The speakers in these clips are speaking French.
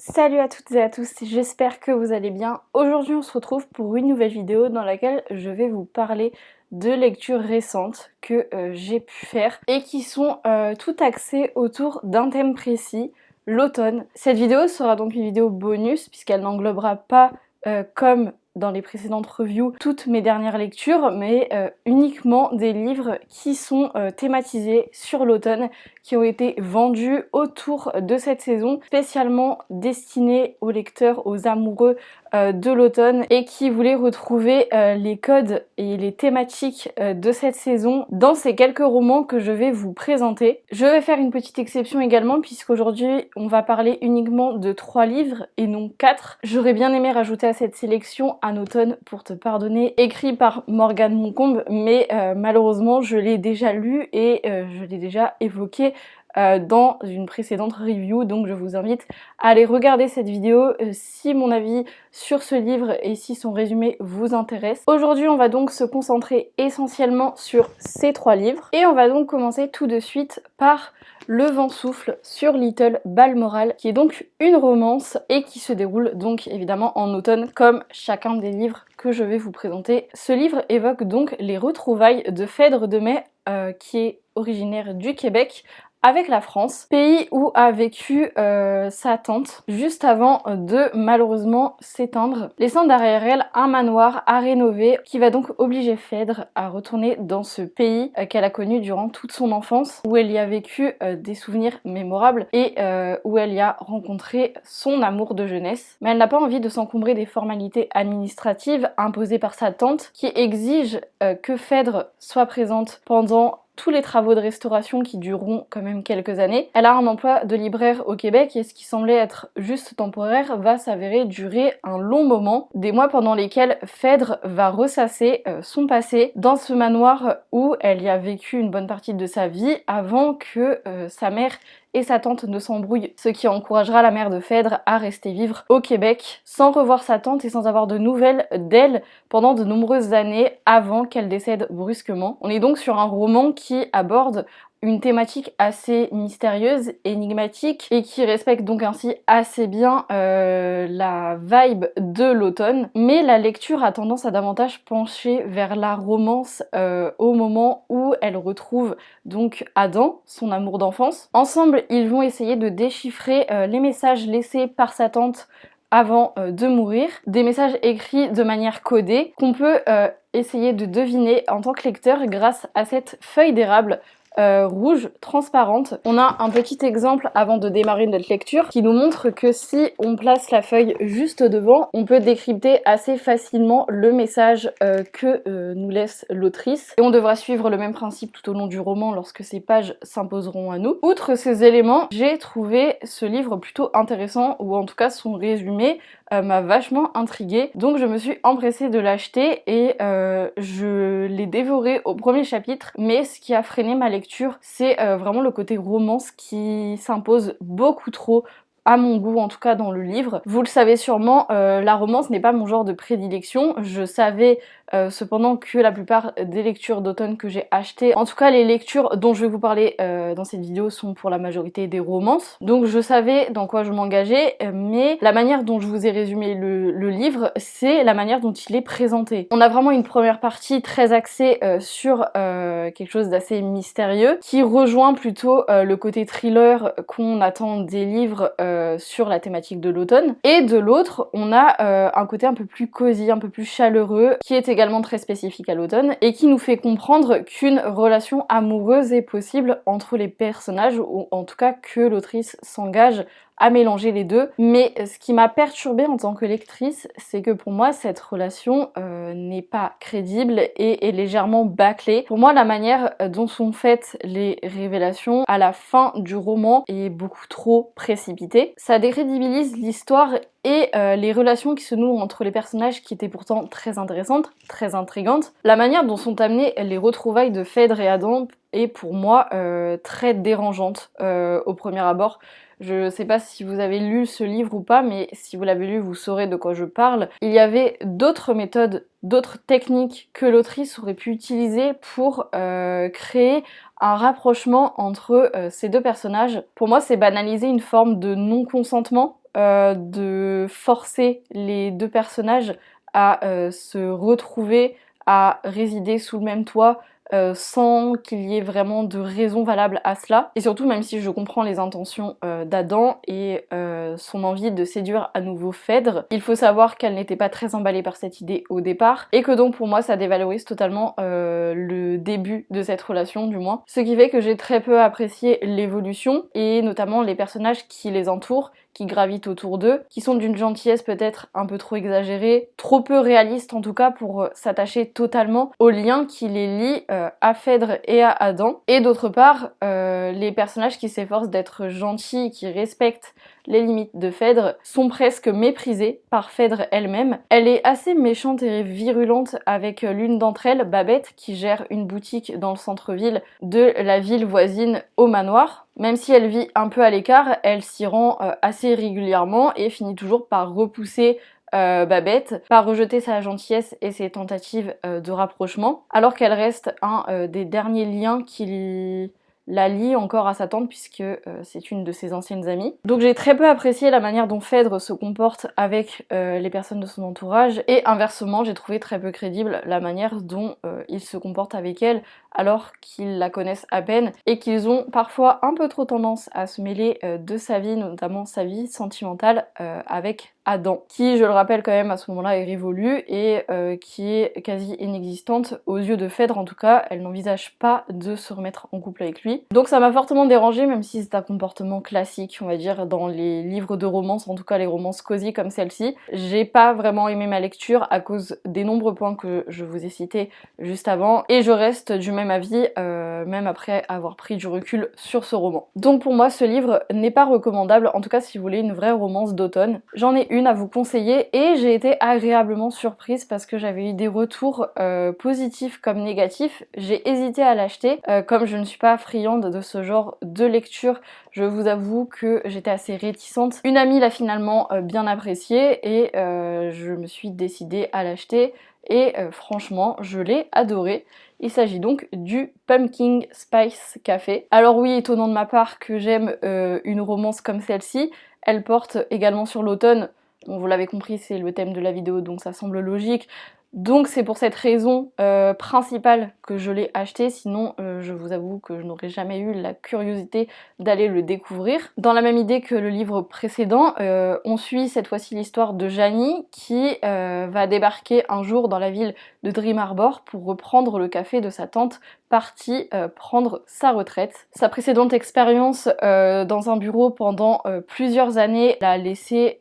Salut à toutes et à tous, j'espère que vous allez bien. Aujourd'hui on se retrouve pour une nouvelle vidéo dans laquelle je vais vous parler de lectures récentes que j'ai pu faire et qui sont toutes axées autour d'un thème précis, l'automne. Cette vidéo sera donc une vidéo bonus puisqu'elle n'englobera pas comme dans les précédentes reviews toutes mes dernières lectures, mais uniquement des livres qui sont thématisés sur l'automne, qui ont été vendus autour de cette saison, spécialement destinés aux lecteurs, aux amoureux de l'automne et qui voulaient retrouver les codes et les thématiques de cette saison dans ces quelques romans que je vais vous présenter. Je vais faire une petite exception également puisqu'aujourd'hui on va parler uniquement de 3 livres et non 4. J'aurais bien aimé rajouter à cette sélection Un automne pour te pardonner, écrit par Morgane Moncombe, mais malheureusement je l'ai déjà lu et je l'ai déjà évoqué dans une précédente review, donc je vous invite à aller regarder cette vidéo si mon avis sur ce livre et si son résumé vous intéresse. Aujourd'hui on va donc se concentrer essentiellement sur ces 3 livres et on va donc commencer tout de suite par Le vent souffle sur Little Balmoral, qui est donc une romance et qui se déroule donc évidemment en automne comme chacun des livres que je vais vous présenter. Ce livre évoque donc les retrouvailles de Phèdre de Mai qui est originaire du Québec avec la France, pays où a vécu sa tante juste avant de malheureusement s'éteindre, laissant derrière elle un manoir à rénover qui va donc obliger Phèdre à retourner dans ce pays qu'elle a connu durant toute son enfance, où elle y a vécu des souvenirs mémorables et où elle y a rencontré son amour de jeunesse. Mais elle n'a pas envie de s'encombrer des formalités administratives imposées par sa tante qui exige que Phèdre soit présente pendant tous les travaux de restauration qui dureront quand même quelques années. Elle a un emploi de libraire au Québec et ce qui semblait être juste temporaire va s'avérer durer un long moment, des mois pendant lesquels Phèdre va ressasser son passé dans ce manoir où elle y a vécu une bonne partie de sa vie avant que sa mère et sa tante ne s'embrouillent, ce qui encouragera la mère de Phèdre à rester vivre au Québec sans revoir sa tante et sans avoir de nouvelles d'elle pendant de nombreuses années avant qu'elle décède brusquement. On est donc sur un roman qui aborde une thématique assez mystérieuse, énigmatique et qui respecte donc ainsi assez bien la vibe de l'automne, mais la lecture a tendance à davantage pencher vers la romance au moment où elle retrouve donc Adam, son amour d'enfance. Ensemble, ils vont essayer de déchiffrer les messages laissés par sa tante avant de mourir, des messages écrits de manière codée qu'on peut essayer de deviner en tant que lecteur grâce à cette feuille d'érable rouge transparente. On a un petit exemple avant de démarrer notre lecture qui nous montre que si on place la feuille juste devant, on peut décrypter assez facilement le message que nous laisse l'autrice. Et on devra suivre le même principe tout au long du roman lorsque ces pages s'imposeront à nous. Outre ces éléments, j'ai trouvé ce livre plutôt intéressant, ou en tout cas son résumé m'a vachement intriguée. Donc je me suis empressée de l'acheter et je l'ai dévoré au premier chapitre, mais ce qui a freiné ma lecture, c'est vraiment le côté romance qui s'impose beaucoup trop à mon goût, en tout cas dans le livre. Vous le savez sûrement, la romance n'est pas mon genre de prédilection. Je savais cependant que la plupart des lectures d'automne que j'ai achetées, en tout cas les lectures dont je vais vous parler dans cette vidéo, sont pour la majorité des romances. Donc je savais dans quoi je m'engageais, mais la manière dont je vous ai résumé le livre, c'est la manière dont il est présenté. On a vraiment une première partie très axée sur quelque chose d'assez mystérieux, qui rejoint plutôt le côté thriller qu'on attend des livres sur la thématique de l'automne. Et de l'autre, on a un côté un peu plus cosy, un peu plus chaleureux, qui est également très spécifique à l'automne, et qui nous fait comprendre qu'une relation amoureuse est possible entre les personnages, ou en tout cas que l'autrice s'engage à mélanger les deux. Mais ce qui m'a perturbée en tant que lectrice, c'est que pour moi cette relation n'est pas crédible et est légèrement bâclée. Pour moi, la manière dont sont faites les révélations à la fin du roman est beaucoup trop précipitée. Ça décrédibilise l'histoire et les relations qui se nouent entre les personnages qui étaient pourtant très intéressantes, très intrigantes. La manière dont sont amenées les retrouvailles de Phèdre et Adam est pour moi très dérangeante au premier abord. Je sais pas si vous avez lu ce livre ou pas, mais si vous l'avez lu, vous saurez de quoi je parle. Il y avait d'autres méthodes, d'autres techniques que l'autrice aurait pu utiliser pour créer un rapprochement entre ces deux personnages. Pour moi, c'est banaliser une forme de non-consentement de forcer les deux personnages à se retrouver, à résider sous le même toit, sans qu'il y ait vraiment de raison valable à cela. Et surtout, même si je comprends les intentions d'Adam et son envie de séduire à nouveau Phèdre, il faut savoir qu'elle n'était pas très emballée par cette idée au départ, et que donc pour moi ça dévalorise totalement le début de cette relation du moins. Ce qui fait que j'ai très peu apprécié l'évolution, et notamment les personnages qui les entourent, qui gravitent autour d'eux, qui sont d'une gentillesse peut-être un peu trop exagérée, trop peu réaliste en tout cas pour s'attacher totalement aux liens qui les lient à Phèdre et à Adam. Et d'autre part, les personnages qui s'efforcent d'être gentils, qui respectent les limites de Phèdre, sont presque méprisés par Phèdre elle-même. Elle est assez méchante et virulente avec l'une d'entre elles, Babette, qui gère une boutique dans le centre-ville de la ville voisine au manoir. Même si elle vit un peu à l'écart, elle s'y rend assez régulièrement et finit toujours par repousser Babette, par rejeter sa gentillesse et ses tentatives de rapprochement, alors qu'elle reste un des derniers liens qui la lie encore à sa tante, puisque c'est une de ses anciennes amies. Donc j'ai très peu apprécié la manière dont Phèdre se comporte avec les personnes de son entourage, et inversement j'ai trouvé très peu crédible la manière dont il se comporte avec elle, alors qu'ils la connaissent à peine et qu'ils ont parfois un peu trop tendance à se mêler de sa vie, notamment sa vie sentimentale avec Adam, qui, je le rappelle quand même, à ce moment-là est révolue et qui est quasi inexistante aux yeux de Phèdre. En tout cas, elle n'envisage pas de se remettre en couple avec lui. Donc ça m'a fortement dérangée, même si c'est un comportement classique, on va dire, dans les livres de romance, en tout cas les romances cosy comme celle-ci. J'ai pas vraiment aimé ma lecture à cause des nombreux points que je vous ai cités juste avant, et je reste du même avis, même après avoir pris du recul sur ce roman. Donc pour moi, ce livre n'est pas recommandable, en tout cas si vous voulez une vraie romance d'automne. J'en ai une à vous conseiller et j'ai été agréablement surprise parce que j'avais eu des retours positifs comme négatifs. J'ai hésité à l'acheter, comme je ne suis pas friande de ce genre de lecture, je vous avoue que j'étais assez réticente. Une amie l'a finalement bien apprécié et je me suis décidée à l'acheter et franchement je l'ai adoré. Il s'agit donc du Pumpkin Spice Café. Alors oui, étonnant de ma part que j'aime une romance comme celle-ci. Elle porte également sur l'automne. Bon, vous l'avez compris, c'est le thème de la vidéo, donc ça semble logique. Donc c'est pour cette raison principale que je l'ai acheté, sinon je vous avoue que je n'aurais jamais eu la curiosité d'aller le découvrir. Dans la même idée que le livre précédent, on suit cette fois-ci l'histoire de Janie qui va débarquer un jour dans la ville de Dream Harbor pour reprendre le café de sa tante partie prendre sa retraite. Sa précédente expérience dans un bureau pendant plusieurs années l'a laissée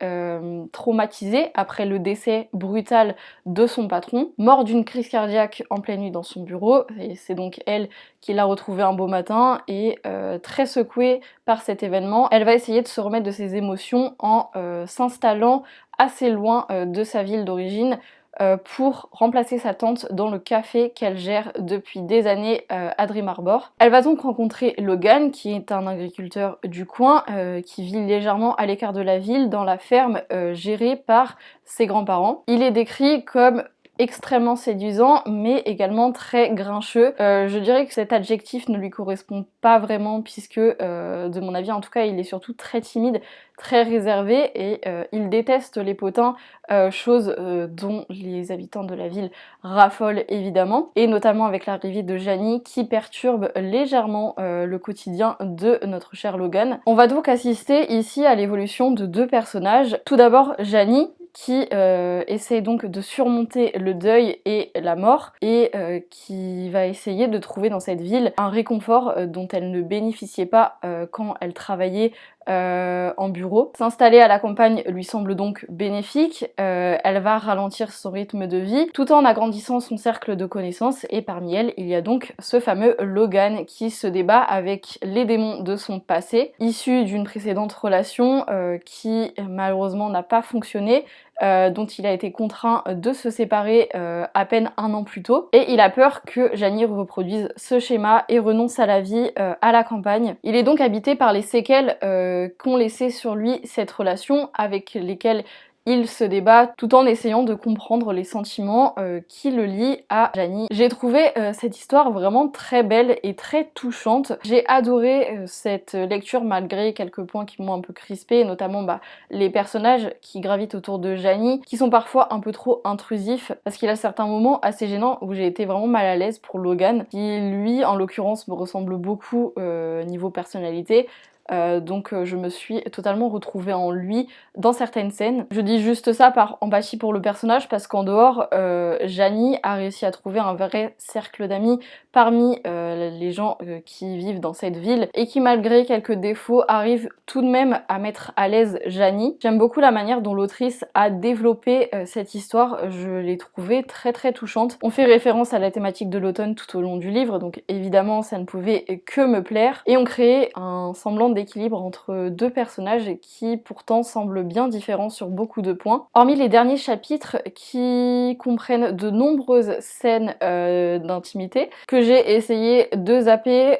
traumatisée après le décès brutal de son patron, mort d'une crise cardiaque en pleine nuit dans son bureau, et c'est donc elle qui l'a retrouvé un beau matin, et très secouée par cet événement, elle va essayer de se remettre de ses émotions en s'installant assez loin de sa ville d'origine, pour remplacer sa tante dans le café qu'elle gère depuis des années à Dream Harbor. Elle va donc rencontrer Logan, qui est un agriculteur du coin, qui vit légèrement à l'écart de la ville, dans la ferme gérée par ses grands-parents. Il est décrit comme extrêmement séduisant, mais également très grincheux. Je dirais que cet adjectif ne lui correspond pas vraiment, puisque de mon avis en tout cas il est surtout très timide, très réservé, et il déteste les potins, chose dont les habitants de la ville raffolent évidemment, et notamment avec l'arrivée de Janie qui perturbe légèrement le quotidien de notre cher Logan. On va donc assister ici à l'évolution de deux personnages. Tout d'abord Janie, qui essaie donc de surmonter le deuil et la mort, et qui va essayer de trouver dans cette ville un réconfort dont elle ne bénéficiait pas quand elle travaillait en bureau. S'installer à la campagne lui semble donc bénéfique, elle va ralentir son rythme de vie tout en agrandissant son cercle de connaissances, et parmi elles il y a donc ce fameux Logan qui se débat avec les démons de son passé, issus d'une précédente relation qui malheureusement n'a pas fonctionné, dont il a été contraint de se séparer à peine un an plus tôt, et il a peur que Janie reproduise ce schéma et renonce à la vie à la campagne. Il est donc habité par les séquelles qu'ont laissé sur lui cette relation, avec lesquelles il se débat tout en essayant de comprendre les sentiments qui le lient à Janie. J'ai trouvé cette histoire vraiment très belle et très touchante. J'ai adoré cette lecture malgré quelques points qui m'ont un peu crispée, notamment les personnages qui gravitent autour de Janie, qui sont parfois un peu trop intrusifs, parce qu'il a certains moments assez gênants où j'ai été vraiment mal à l'aise pour Logan, qui lui en l'occurrence me ressemble beaucoup niveau personnalité. Donc je me suis totalement retrouvée en lui dans certaines scènes. Je dis juste ça par empathie pour le personnage parce qu'en dehors, Janie a réussi à trouver un vrai cercle d'amis parmi les gens qui vivent dans cette ville et qui malgré quelques défauts arrivent tout de même à mettre à l'aise Janie. J'aime beaucoup la manière dont l'autrice a développé cette histoire, je l'ai trouvée très très touchante. On fait référence à la thématique de l'automne tout au long du livre, donc évidemment ça ne pouvait que me plaire, et on crée un semblant d'équilibre entre deux personnages qui pourtant semblent bien différents sur beaucoup de points. Hormis les derniers chapitres qui comprennent de nombreuses scènes d'intimité que j'ai essayé de zapper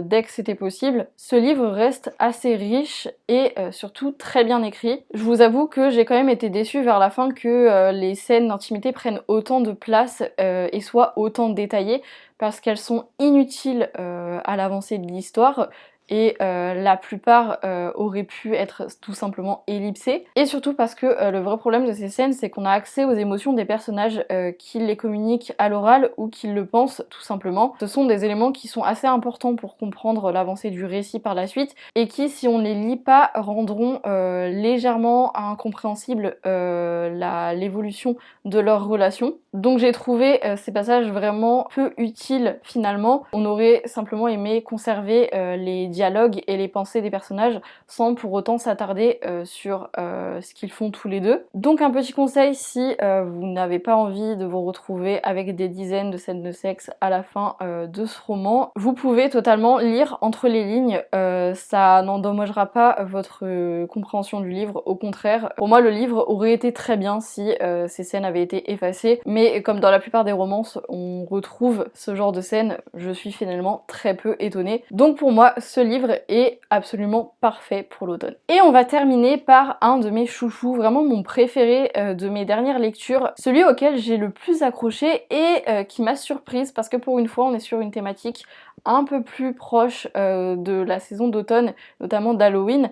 dès que c'était possible, ce livre reste assez riche et surtout très bien écrit. Je vous avoue que j'ai quand même été déçue vers la fin que les scènes d'intimité prennent autant de place et soient autant détaillées parce qu'elles sont inutiles à l'avancée de l'histoire. Et la plupart auraient pu être tout simplement ellipsées. Et surtout parce que le vrai problème de ces scènes, c'est qu'on a accès aux émotions des personnages qui les communiquent à l'oral ou qui le pensent tout simplement. Ce sont des éléments qui sont assez importants pour comprendre l'avancée du récit par la suite et qui, si on ne les lit pas, rendront légèrement incompréhensible l'évolution de leur relation. Donc j'ai trouvé ces passages vraiment peu utiles finalement. On aurait simplement aimé conserver les dialogues et les pensées des personnages sans pour autant s'attarder sur ce qu'ils font tous les deux. Donc un petit conseil, si vous n'avez pas envie de vous retrouver avec des dizaines de scènes de sexe à la fin de ce roman, vous pouvez totalement lire entre les lignes, ça n'endommagera pas votre compréhension du livre, au contraire. Pour moi le livre aurait été très bien si ces scènes avaient été effacées, mais comme dans la plupart des romances on retrouve ce genre de scènes, je suis finalement très peu étonnée. Donc pour moi ce livre est absolument parfait pour l'automne. Et on va terminer par un de mes chouchous, vraiment mon préféré de mes dernières lectures, celui auquel j'ai le plus accroché et qui m'a surprise parce que pour une fois on est sur une thématique un peu plus proche de la saison d'automne, notamment d'Halloween,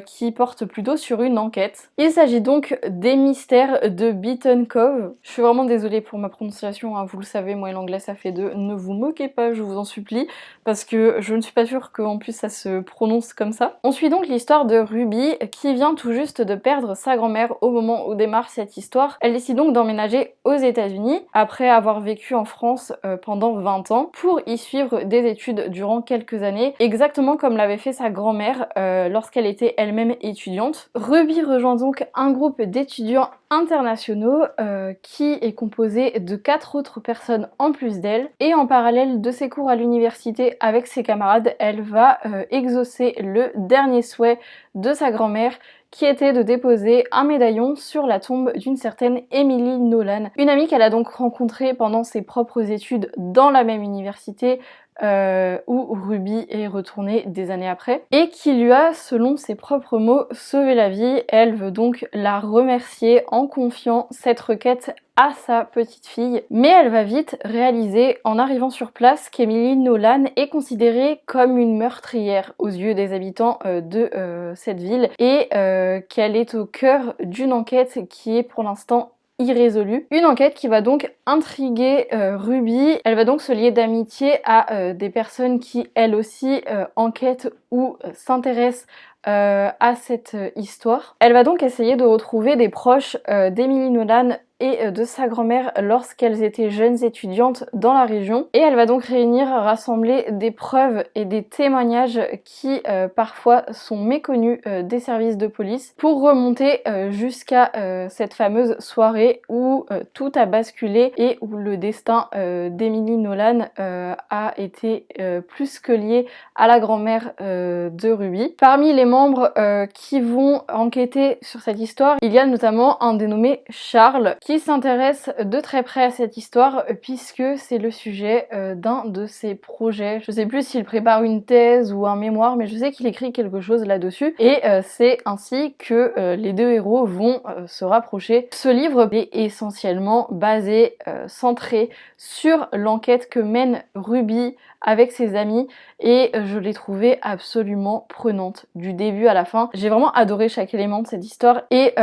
qui porte plutôt sur une enquête. Il s'agit donc des mystères de Beaton Cove. Je suis vraiment désolée pour ma prononciation, hein, vous le savez, moi et l'anglais ça fait deux. Ne vous moquez pas, je vous en supplie, parce que je ne suis pas sûre qu'en plus ça se prononce comme ça. On suit donc l'histoire de Ruby qui vient tout juste de perdre sa grand-mère au moment où démarre cette histoire. Elle décide donc d'emménager aux États-Unis après avoir vécu en France pendant 20 ans pour y suivre des études durant quelques années, exactement comme l'avait fait sa grand-mère lorsqu'elle était elle-même étudiante. Ruby rejoint donc un groupe d'étudiants internationaux qui est composé de 4 autres personnes en plus d'elle, et en parallèle de ses cours à l'université avec ses camarades, elle va exaucer le dernier souhait de sa grand-mère qui était de déposer un médaillon sur la tombe d'une certaine Emily Nolan, une amie qu'elle a donc rencontrée pendant ses propres études dans la même université où Ruby est retournée des années après, et qui lui a, selon ses propres mots, sauvé la vie. Elle veut donc la remercier en confiant cette requête à sa petite fille, mais elle va vite réaliser en arrivant sur place qu'Emily Nolan est considérée comme une meurtrière aux yeux des habitants de cette ville et qu'elle est au cœur d'une enquête qui est pour l'instant irrésolue. Une enquête qui va donc intriguer Ruby. Elle va donc se lier d'amitié à des personnes qui elles aussi enquêtent ou s'intéressent à cette histoire. Elle va donc essayer de retrouver des proches d'Emily Nolan et de sa grand-mère lorsqu'elles étaient jeunes étudiantes dans la région, et elle va donc rassembler des preuves et des témoignages qui parfois sont méconnus des services de police pour remonter jusqu'à cette fameuse soirée où tout a basculé et où le destin d'Emily Nolan a été plus que lié à la grand-mère de Ruby. Parmi les membres qui vont enquêter sur cette histoire, il y a notamment un dénommé Charles qui qui s'intéresse de très près à cette histoire puisque c'est le sujet d'un de ses projets. Je sais plus s'il prépare une thèse ou un mémoire, mais je sais qu'il écrit quelque chose là-dessus et c'est ainsi que les deux héros vont se rapprocher. Ce livre est essentiellement basé, centré sur l'enquête que mène Ruby avec ses amis et je l'ai trouvée absolument prenante du début à la fin. J'ai vraiment adoré chaque élément de cette histoire et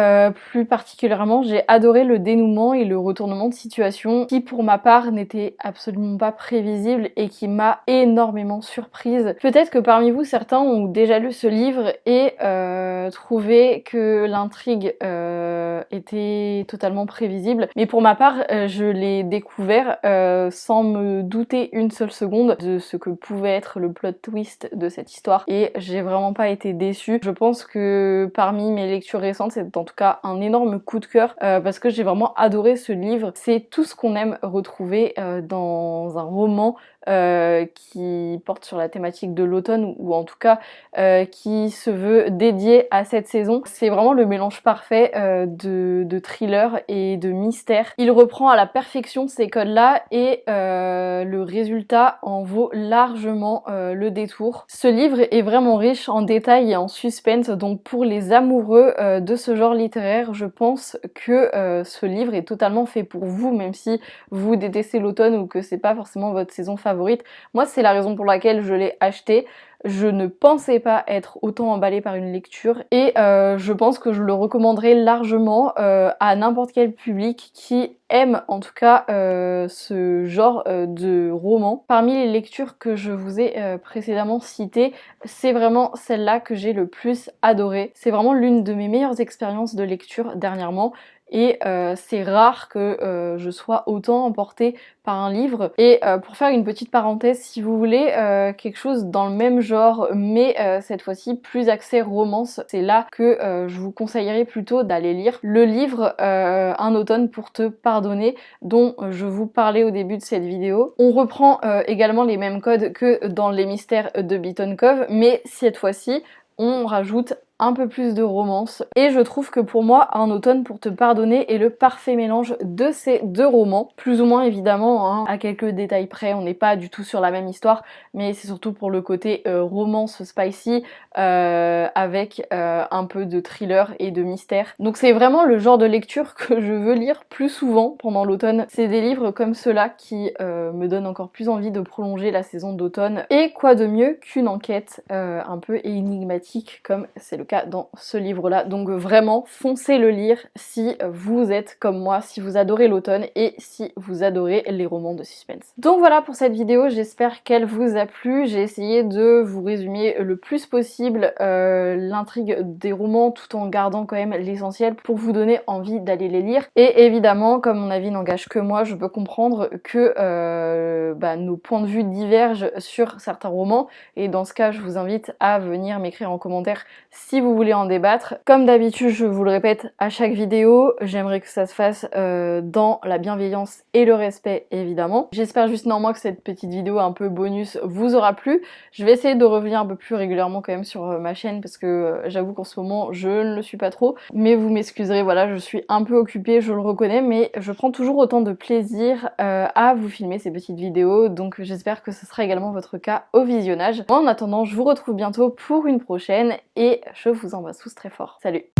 plus particulièrement j'ai adoré le dénouement et le retournement de situation qui pour ma part n'était absolument pas prévisible et qui m'a énormément surprise. Peut-être que parmi vous certains ont déjà lu ce livre et trouvé que l'intrigue était totalement prévisible, mais pour ma part je l'ai découvert sans me douter une seule seconde de ce que pouvait être le plot twist de cette histoire et j'ai vraiment pas été déçue. Je pense que parmi mes lectures récentes c'est en tout cas un énorme coup de cœur parce que j'ai vraiment adoré ce livre. C'est tout ce qu'on aime retrouver dans un roman qui porte sur la thématique de l'automne ou en tout cas qui se veut dédié à cette saison. C'est vraiment le mélange parfait de thriller et de mystère. Il reprend à la perfection ces codes-là et le résultat en vaut largement le détour. Ce livre est vraiment riche en détails et en suspense, donc pour les amoureux de ce genre littéraire, je pense que ce livre est totalement fait pour vous, même si vous détestez l'automne ou que c'est pas forcément votre saison favorite. Moi, c'est la raison pour laquelle je l'ai acheté. Je ne pensais pas être autant emballée par une lecture et je pense que je le recommanderais largement à n'importe quel public qui aime en tout cas ce genre de roman. Parmi les lectures que je vous ai précédemment citées, c'est vraiment celle-là que j'ai le plus adorée. C'est vraiment l'une de mes meilleures expériences de lecture dernièrement. Et c'est rare que je sois autant emportée par un livre. Et pour faire une petite parenthèse, si vous voulez quelque chose dans le même genre mais cette fois-ci plus axé romance, c'est là que je vous conseillerais plutôt d'aller lire le livre Un automne pour te pardonner dont je vous parlais au début de cette vidéo. On reprend également les mêmes codes que dans Les Mystères de Beaton Cove, mais cette fois-ci on rajoute un peu plus de romance et je trouve que pour moi Un automne pour te pardonner est le parfait mélange de ces deux romans, plus ou moins évidemment hein, à quelques détails près, on n'est pas du tout sur la même histoire mais c'est surtout pour le côté romance spicy avec un peu de thriller et de mystère. Donc c'est vraiment le genre de lecture que je veux lire plus souvent pendant l'automne. C'est des livres comme ceux-là qui me donnent encore plus envie de prolonger la saison d'automne. Et quoi de mieux qu'une enquête un peu énigmatique comme c'est le cas dans ce livre-là. Donc vraiment, foncez le lire si vous êtes comme moi, si vous adorez l'automne et si vous adorez les romans de suspense. Donc voilà pour cette vidéo, j'espère qu'elle vous a plu. J'ai essayé de vous résumer le plus possible l'intrigue des romans tout en gardant quand même l'essentiel pour vous donner envie d'aller les lire. Et évidemment, comme mon avis n'engage que moi, je peux comprendre que nos points de vue divergent sur certains romans et dans ce cas, je vous invite à venir m'écrire en commentaire si vous voulez en débattre. Comme d'habitude, je vous le répète à chaque vidéo, j'aimerais que ça se fasse dans la bienveillance et le respect évidemment. J'espère juste néanmoins que cette petite vidéo un peu bonus vous aura plu. Je vais essayer de revenir un peu plus régulièrement quand même sur ma chaîne parce que j'avoue qu'en ce moment je ne le suis pas trop. Mais vous m'excuserez, voilà, je suis un peu occupée, je le reconnais, mais je prends toujours autant de plaisir à vous filmer ces petites vidéos, donc j'espère que ce sera également votre cas au visionnage. En attendant, je vous retrouve bientôt pour une prochaine et je vous embrasse tous très fort. Salut!